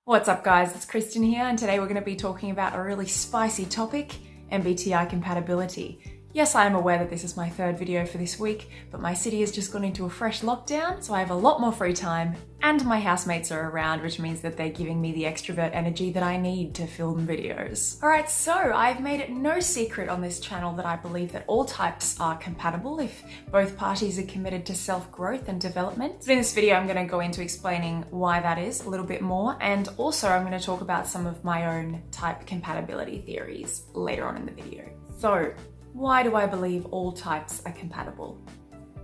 What's up guys, it's Kristen here and today we're going to be talking about a really spicy topic, MBTI compatibility. Yes, I am aware that this is my third video for this week, but my city has just gone into a fresh lockdown, so I have a lot more free time and my housemates are around, which means that they're giving me the extrovert energy that I need to film videos. Alright, so I've made it no secret on this channel that I believe that all types are compatible if both parties are committed to self-growth and development. But in this video, I'm going to go into explaining why that is a little bit more, and also I'm going to talk about some of my own type compatibility theories later on in the video. So, why do I believe all types are compatible?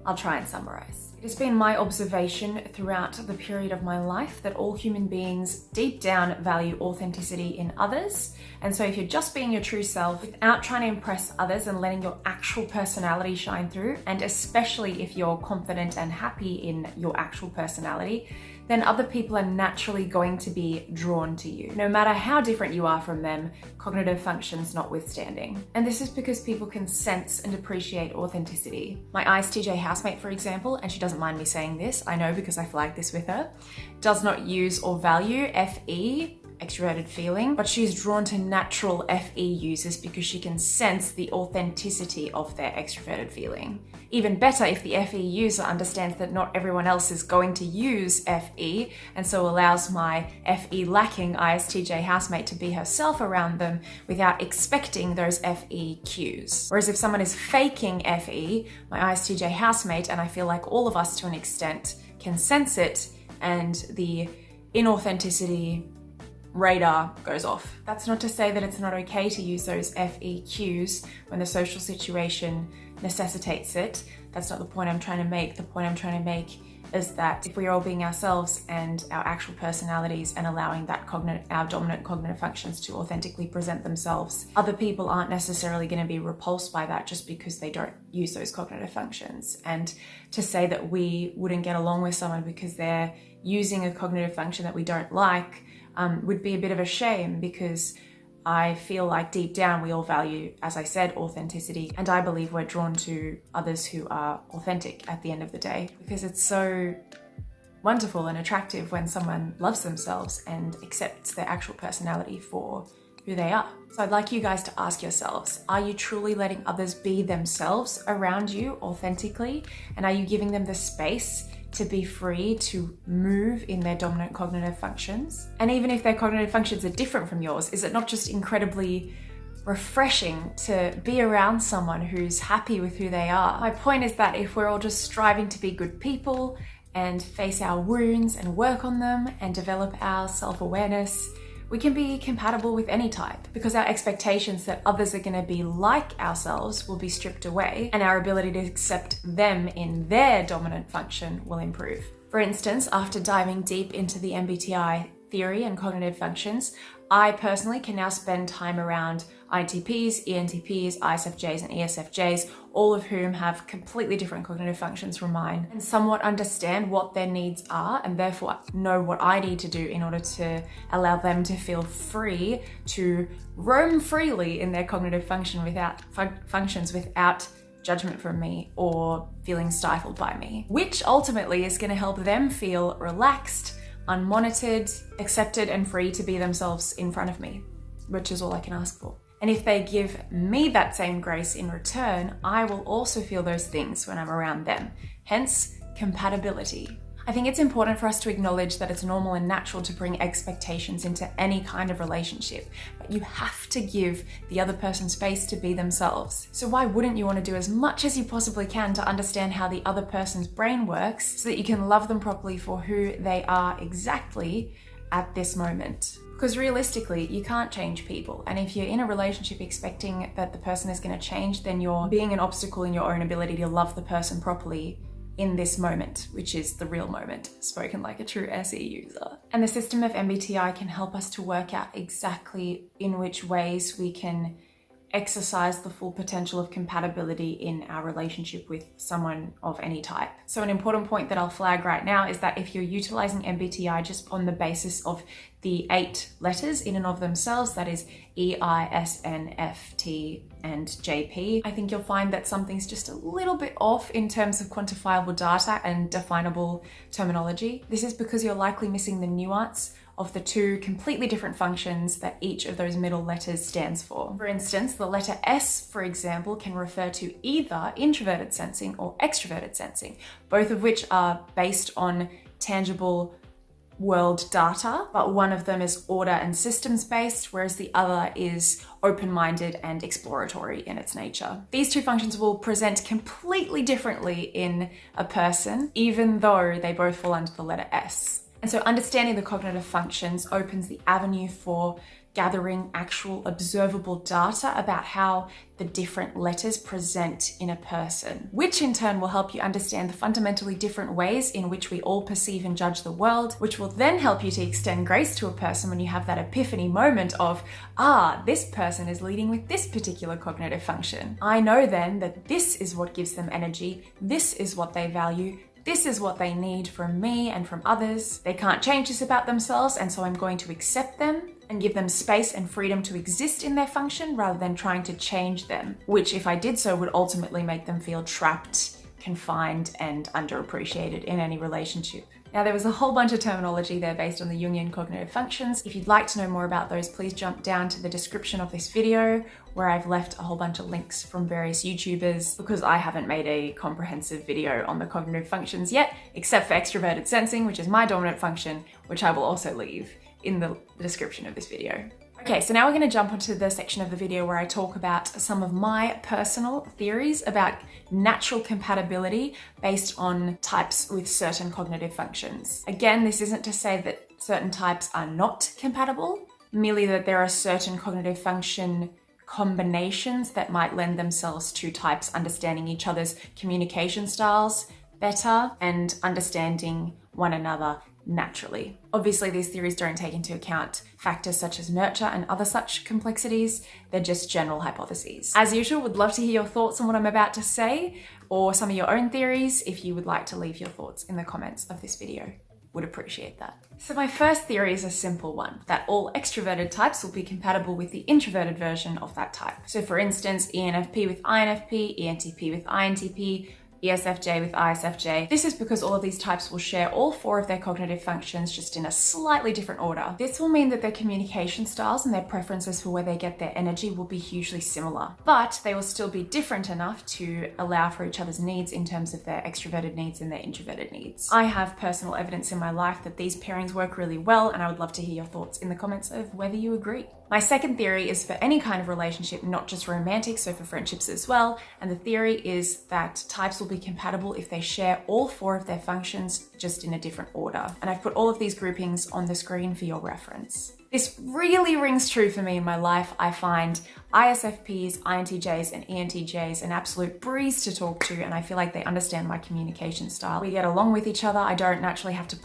I'll try and summarize. It has been my observation throughout the period of my life that all human beings deep down value authenticity in others. And so if you're just being your true self without trying to impress others and letting your actual personality shine through, and especially if you're confident and happy in your actual personality, then other people are naturally going to be drawn to you, no matter how different you are from them, cognitive functions notwithstanding. And this is because people can sense and appreciate authenticity. My ISTJ housemate, for example, and she doesn't mind me saying this, I know because I flagged this with her, does not use or value FE, extroverted feeling, but she's drawn to natural FE users because she can sense the authenticity of their extroverted feeling. Even better if the FE user understands that not everyone else is going to use FE and so allows my FE lacking ISTJ housemate to be herself around them without expecting those FE cues. Whereas if someone is faking FE, my ISTJ housemate, and I feel like all of us to an extent, can sense it and the inauthenticity radar goes off. That's not to say that it's not okay to use those FE cues when the social situation necessitates it. That's not the point I'm trying to make. The point I'm trying to make is that if we are all being ourselves and our actual personalities and allowing that our dominant cognitive functions to authentically present themselves, other people aren't necessarily going to be repulsed by that just because they don't use those cognitive functions. And to say that we wouldn't get along with someone because they're using a cognitive function that we don't like would be a bit of a shame, because I feel like deep down we all value, as I said, authenticity, and I believe we're drawn to others who are authentic at the end of the day, because it's so wonderful and attractive when someone loves themselves and accepts their actual personality for who they are. So I'd like you guys to ask yourselves, are you truly letting others be themselves around you authentically? And are you giving them the space to be free to move in their dominant cognitive functions? And even if their cognitive functions are different from yours, is it not just incredibly refreshing to be around someone who's happy with who they are? My point is that if we're all just striving to be good people and face our wounds and work on them and develop our self-awareness, we can be compatible with any type, because our expectations that others are going to be like ourselves will be stripped away and our ability to accept them in their dominant function will improve. For instance, after diving deep into the MBTI theory and cognitive functions, I personally can now spend time around INTPs, ENTPs, ISFJs, and ESFJs, all of whom have completely different cognitive functions from mine, and somewhat understand what their needs are and therefore know what I need to do in order to allow them to feel free to roam freely in their cognitive functions without judgment from me or feeling stifled by me, which ultimately is going to help them feel relaxed, unmonitored, accepted, and free to be themselves in front of me, which is all I can ask for. And if they give me that same grace in return, I will also feel those things when I'm around them. Hence, compatibility. I think it's important for us to acknowledge that it's normal and natural to bring expectations into any kind of relationship, but you have to give the other person space to be themselves. So why wouldn't you want to do as much as you possibly can to understand how the other person's brain works so that you can love them properly for who they are exactly at this moment? Because realistically, you can't change people. And if you're in a relationship expecting that the person is going to change, then you're being an obstacle in your own ability to love the person properly in this moment, which is the real moment, spoken like a true SE user. And the system of MBTI can help us to work out exactly in which ways we can exercise the full potential of compatibility in our relationship with someone of any type. So an important point that I'll flag right now is that if you're utilizing MBTI just on the basis of the 8 letters in and of themselves, that is E, I, S, N, F, T, and JP, I think you'll find that something's just a little bit off in terms of quantifiable data and definable terminology. This is because you're likely missing the nuance of the two completely different functions that each of those middle letters stands for. For instance, the letter S, for example, can refer to either introverted sensing or extroverted sensing, both of which are based on tangible world data, but one of them is order and systems based, whereas the other is open-minded and exploratory in its nature. These two functions will present completely differently in a person, even though they both fall under the letter S. And so understanding the cognitive functions opens the avenue for gathering actual observable data about how the different letters present in a person, which in turn will help you understand the fundamentally different ways in which we all perceive and judge the world, which will then help you to extend grace to a person when you have that epiphany moment of, this person is leading with this particular cognitive function. I know then that this is what gives them energy, this is what they value, this is what they need from me and from others. They can't change this about themselves, and so I'm going to accept them and give them space and freedom to exist in their function rather than trying to change them, which if I did so would ultimately make them feel trapped, confined, and underappreciated in any relationship. Now, there was a whole bunch of terminology there based on the Jungian cognitive functions. If you'd like to know more about those, please jump down to the description of this video where I've left a whole bunch of links from various YouTubers, because I haven't made a comprehensive video on the cognitive functions yet, except for extroverted sensing, which is my dominant function, which I will also leave in the description of this video. Okay, so now we're going to jump onto the section of the video where I talk about some of my personal theories about natural compatibility based on types with certain cognitive functions. Again, this isn't to say that certain types are not compatible, merely that there are certain cognitive function combinations that might lend themselves to types understanding each other's communication styles better and understanding one another naturally. Obviously, these theories don't take into account factors such as nurture and other such complexities. They're just general hypotheses. As usual, would love to hear your thoughts on what I'm about to say, or some of your own theories if you would like to leave your thoughts in the comments of this video. Would appreciate that. So my first theory is a simple one, that all extroverted types will be compatible with the introverted version of that type. So for instance, ENFP with INFP, ENTP with INTP, ESFJ with ISFJ. This is because all of these types will share all four of their cognitive functions, just in a slightly different order. This will mean that their communication styles and their preferences for where they get their energy will be hugely similar, but they will still be different enough to allow for each other's needs in terms of their extroverted needs and their introverted needs. I have personal evidence in my life that these pairings work really well, and I would love to hear your thoughts in the comments of whether you agree. My second theory is for any kind of relationship, not just romantic, so for friendships as well. And the theory is that types will be compatible if they share all four of their functions, just in a different order. And I've put all of these groupings on the screen for your reference. This really rings true for me in my life. I find ISFPs, INTJs, and ENTJs an absolute breeze to talk to, and I feel like they understand my communication style. We get along with each other. I don't naturally have to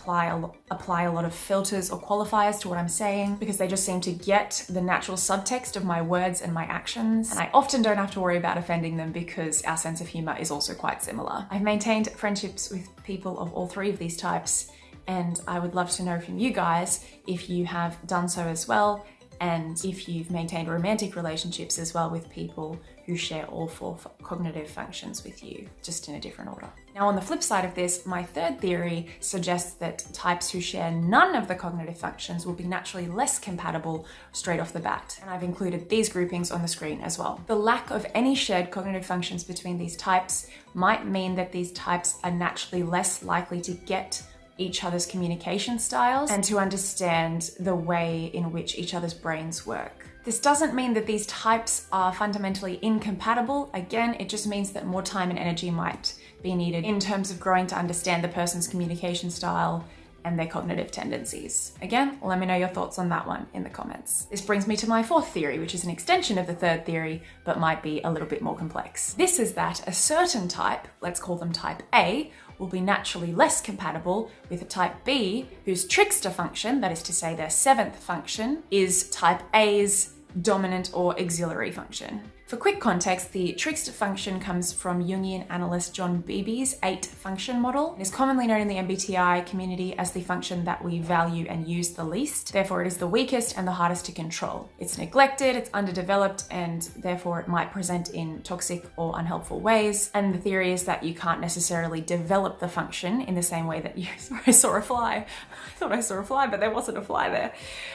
apply a lot of filters or qualifiers to what I'm saying, because they just seem to get the natural subtext of my words and my actions. And I often don't have to worry about offending them because our sense of humor is also quite similar. I've maintained friendships with people of all three of these types, and I would love to know from you guys if you have done so as well, and if you've maintained romantic relationships as well with people who share all four cognitive functions with you, just in a different order. Now, on the flip side of this, my third theory suggests that types who share none of the cognitive functions will be naturally less compatible straight off the bat. And I've included these groupings on the screen as well. The lack of any shared cognitive functions between these types might mean that these types are naturally less likely to get each other's communication styles and to understand the way in which each other's brains work. This doesn't mean that these types are fundamentally incompatible. Again, it just means that more time and energy might be needed in terms of growing to understand the person's communication style and their cognitive tendencies. Again, let me know your thoughts on that one in the comments. This brings me to my fourth theory, which is an extension of the third theory, but might be a little bit more complex. This is that a certain type, let's call them type A, will be naturally less compatible with a type B, whose trickster function, that is to say their seventh function, is type A's dominant or auxiliary function. For quick context, the trickster function comes from Jungian analyst John Beebe's 8-function model and is commonly known in the MBTI community as the function that we value and use the least. Therefore, it is the weakest and the hardest to control. It's neglected, it's underdeveloped, and therefore it might present in toxic or unhelpful ways. And the theory is that you can't necessarily develop the function in the same way that you... Sorry, I saw a fly. I thought I saw a fly, but there wasn't a fly there.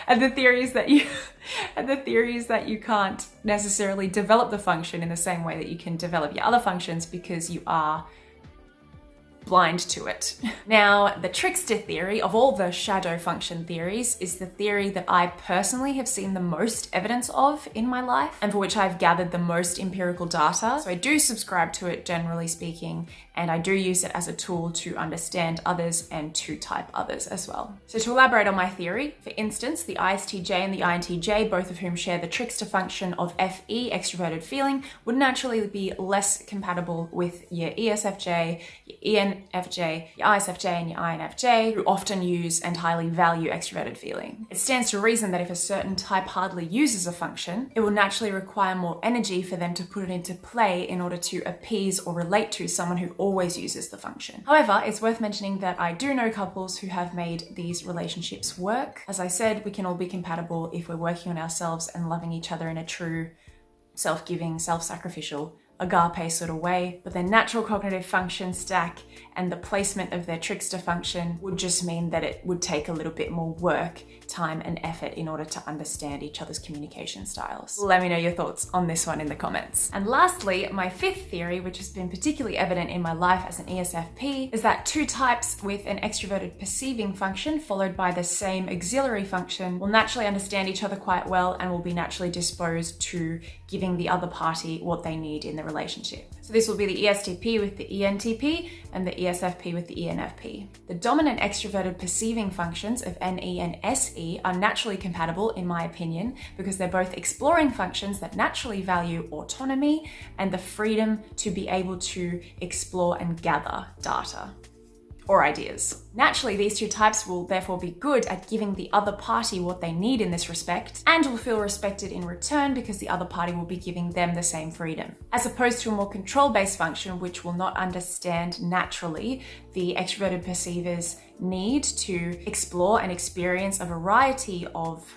And the theory is that you can't necessarily develop the function in the same way that you can develop your other functions because you are blind to it. Now, the trickster theory of all the shadow function theories is the theory that I personally have seen the most evidence of in my life and for which I've gathered the most empirical data. So I do subscribe to it, generally speaking, and I do use it as a tool to understand others and to type others as well. So to elaborate on my theory, for instance, the ISTJ and the INTJ, both of whom share the trickster function of FE, extroverted feeling, would naturally be less compatible with your ESFJ, your ENFJ, your ISFJ, and your INFJ, who often use and highly value extroverted feeling. It stands to reason that if a certain type hardly uses a function, it will naturally require more energy for them to put it into play in order to appease or relate to someone who always uses the function. However, it's worth mentioning that I do know couples who have made these relationships work. As I said, we can all be compatible if we're working on ourselves and loving each other in a true self-giving, self-sacrificial, agape sort of way, but their natural cognitive function stack and the placement of their trickster function would just mean that it would take a little bit more work, time, and effort in order to understand each other's communication styles. Let me know your thoughts on this one in the comments. And lastly, my 5th theory, which has been particularly evident in my life as an ESFP, is that 2 types with an extroverted perceiving function followed by the same auxiliary function will naturally understand each other quite well and will be naturally disposed to giving the other party what they need in the relationship. So this will be the ESTP with the ENTP and the ESFP with the ENFP. The dominant extroverted perceiving functions of NE and SE are naturally compatible, in my opinion, because they're both exploring functions that naturally value autonomy and the freedom to be able to explore and gather data or ideas. Naturally, these 2 types will therefore be good at giving the other party what they need in this respect and will feel respected in return because the other party will be giving them the same freedom. As opposed to a more control-based function which will not understand naturally the extroverted perceiver's need to explore and experience a variety of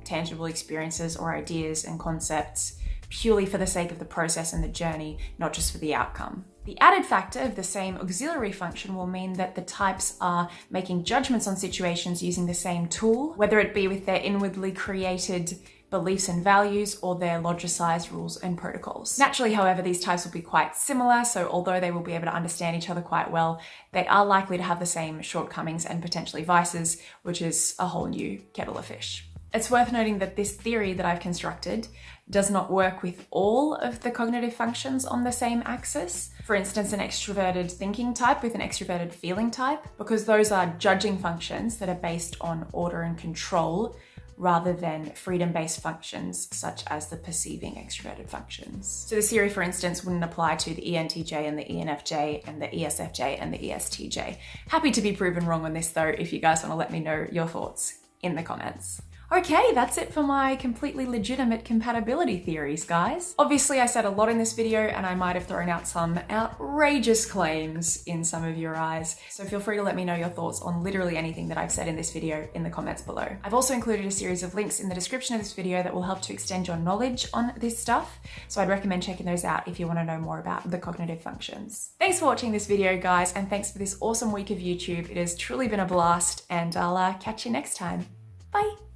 tangible experiences or ideas and concepts purely for the sake of the process and the journey, not just for the outcome. The added factor of the same auxiliary function will mean that the types are making judgments on situations using the same tool, whether it be with their inwardly created beliefs and values or their logicized rules and protocols. Naturally, however, these types will be quite similar, so although they will be able to understand each other quite well, they are likely to have the same shortcomings and potentially vices, which is a whole new kettle of fish. It's worth noting that this theory that I've constructed does not work with all of the cognitive functions on the same axis. For instance, an extroverted thinking type with an extroverted feeling type, because those are judging functions that are based on order and control rather than freedom-based functions such as the perceiving extroverted functions. So this theory, for instance, wouldn't apply to the ENTJ and the ENFJ and the ESFJ and the ESTJ. Happy to be proven wrong on this though, if you guys want to let me know your thoughts in the comments. Okay, that's it for my completely legitimate compatibility theories, guys. Obviously, I said a lot in this video and I might have thrown out some outrageous claims in some of your eyes, so feel free to let me know your thoughts on literally anything that I've said in this video in the comments below. I've also included a series of links in the description of this video that will help to extend your knowledge on this stuff, so I'd recommend checking those out if you want to know more about the cognitive functions. Thanks for watching this video, guys, and thanks for this awesome week of YouTube. It has truly been a blast, and I'll catch you next time. Bye!